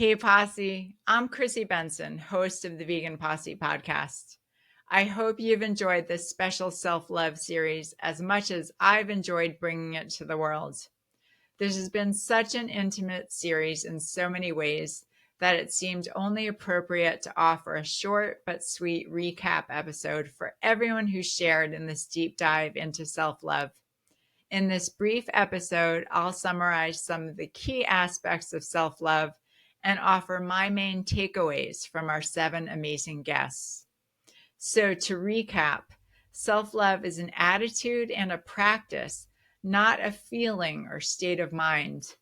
Hey, Posse. I'm Chrissy Benson, host of the Vegan Posse podcast. I hope you've enjoyed this special self-love series as much as I've enjoyed bringing it to the world. This has been such an intimate series in so many ways that it seemed only appropriate to offer a short but sweet recap episode for everyone who shared in this deep dive into self-love. In this brief episode, I'll summarize some of the key aspects of self-love and offer my main takeaways from our 7 amazing guests. So to recap, self-love is an attitude and a practice, not a feeling or state of mind.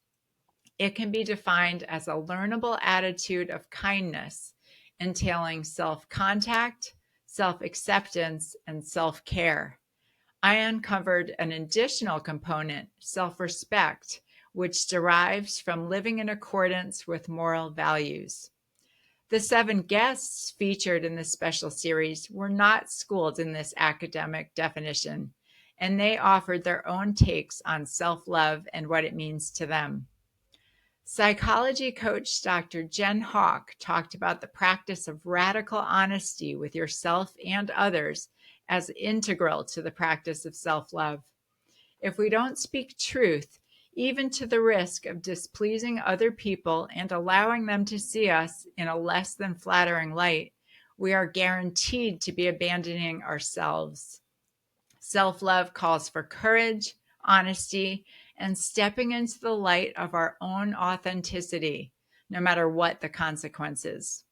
It can be defined as a learnable attitude of kindness, entailing self-contact, self-acceptance, and self-care. I uncovered an additional component, self-respect, which derives from living in accordance with moral values. The 7 guests featured in this special series were not schooled in this academic definition, and they offered their own takes on self-love and what it means to them. Psychology coach Dr. Jen Hawk talked about the practice of radical honesty with yourself and others as integral to the practice of self-love. If we don't speak truth, even to the risk of displeasing other people and allowing them to see us in a less than flattering light, we are guaranteed to be abandoning ourselves. Self-love calls for courage, honesty, and stepping into the light of our own authenticity, no matter what the consequences.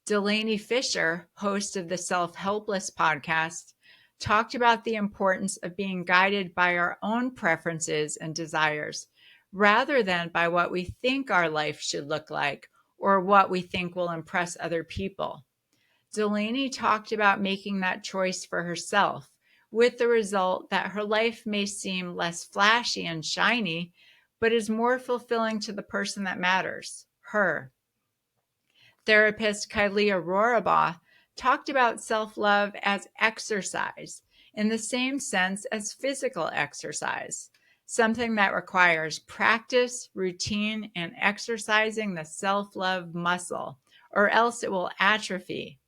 Delaney Fisher, host of the Self-Helpless podcast, talked about the importance of being guided by our own preferences and desires, rather than by what we think our life should look like or what we think will impress other people. Delaney talked about making that choice for herself, with the result that her life may seem less flashy and shiny, but is more fulfilling to the person that matters, her. Therapist Kylea Rorabaugh talked about self-love as exercise in the same sense as physical exercise, something that requires practice, routine, and exercising the self-love muscle, or else it will atrophy.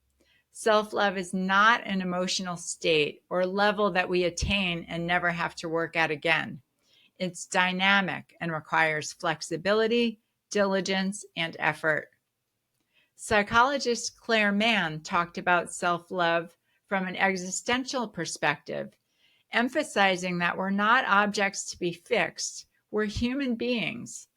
Self-love is not an emotional state or level that we attain and never have to work at again. It's dynamic and requires flexibility, diligence, and effort. Psychologist Claire Mann talked about self-love from an existential perspective, emphasizing that we're not objects to be fixed, we're human beings.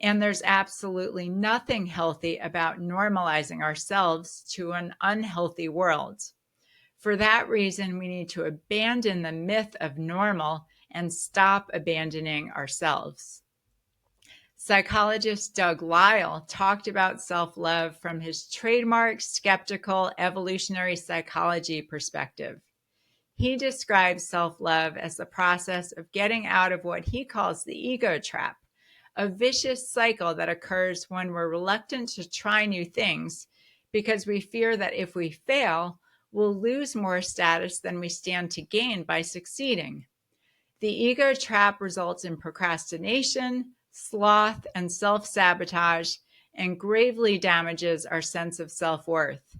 And there's absolutely nothing healthy about normalizing ourselves to an unhealthy world. For that reason, we need to abandon the myth of normal and stop abandoning ourselves. Psychologist Doug Lisle talked about self-love from his trademark skeptical evolutionary psychology perspective. He describes self-love as the process of getting out of what he calls the ego trap, a vicious cycle that occurs when we're reluctant to try new things because we fear that if we fail, we'll lose more status than we stand to gain by succeeding. The ego trap results in procrastination, sloth, and self-sabotage, and gravely damages our sense of self-worth.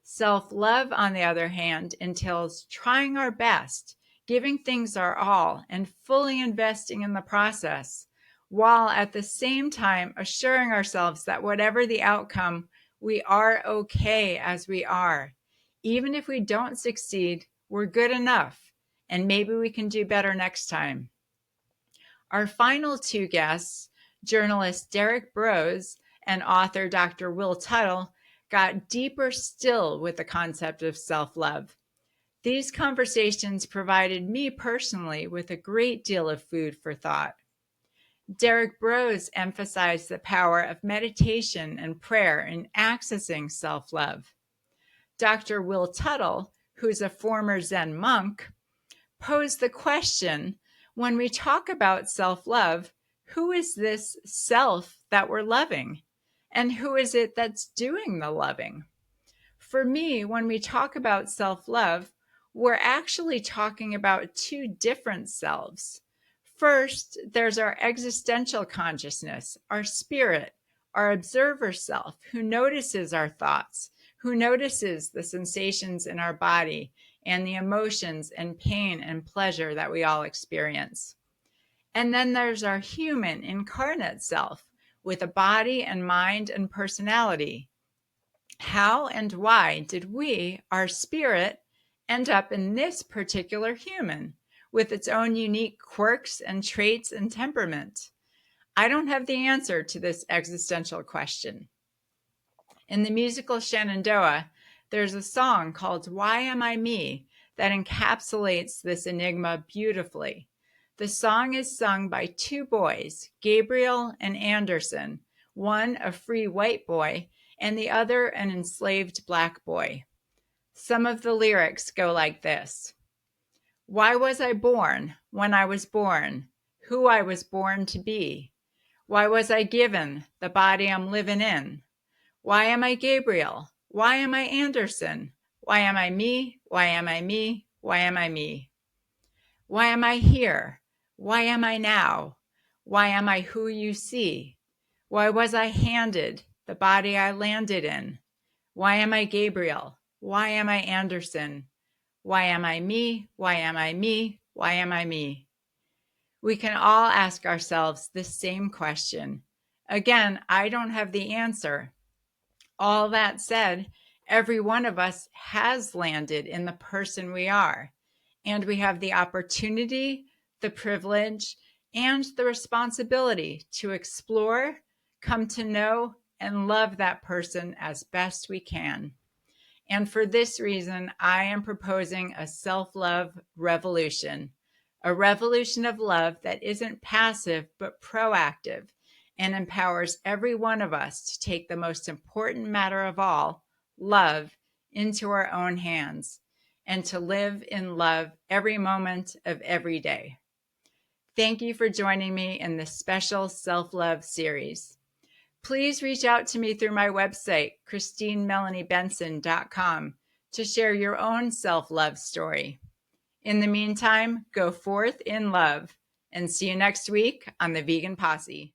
Self-love, on the other hand, entails trying our best, giving things our all, and fully investing in the process, while at the same time assuring ourselves that whatever the outcome, we are okay as we are. Even if we don't succeed, we're good enough, and maybe we can do better next time. Our final 2 guests, journalist Derek Brose and author Dr. Will Tuttle, got deeper still with the concept of self-love. These conversations provided me personally with a great deal of food for thought. Derek Brose emphasized the power of meditation and prayer in accessing self-love. Dr. Will Tuttle, who's a former Zen monk, posed the question, when we talk about self-love, who is this self that we're loving? And who is it that's doing the loving? For me, when we talk about self-love, we're actually talking about 2 different selves. First, there's our existential consciousness, our spirit, our observer self who notices our thoughts, who notices the sensations in our body and the emotions and pain and pleasure that we all experience. And then there's our human incarnate self with a body and mind and personality. How and why did we, our spirit, end up in this particular human with its own unique quirks and traits and temperament? I don't have the answer to this existential question. In the musical Shenandoah, there's a song called Why Am I Me that encapsulates this enigma beautifully. The song is sung by two boys, Gabriel and Anderson, one a free white boy and the other an enslaved black boy. Some of the lyrics go like this. Why was I born when I was born? Who I was born to be? Why was I given the body I'm living in? Why am I Gabriel? Why am I Anderson? Why am I me? Why am I me? Why am I me? Why am I here? Why am I now? Why am I who you see? Why was I handed the body I landed in? Why am I Gabriel? Why am I Anderson? Why am I me? Why am I me? Why am I me? We can all ask ourselves this same question. Again, I don't have the answer. All that said, every one of us has landed in the person we are, and we have the opportunity, the privilege, and the responsibility to explore, come to know, and love that person as best we can. And for this reason, I am proposing a self-love revolution, a revolution of love that isn't passive but proactive and empowers every one of us to take the most important matter of all, love, into our own hands and to live in love every moment of every day. Thank you for joining me in this special self-love series. Please reach out to me through my website, ChristineMelanieBenson.com, to share your own self-love story. In the meantime, go forth in love and see you next week on the Vegan Posse.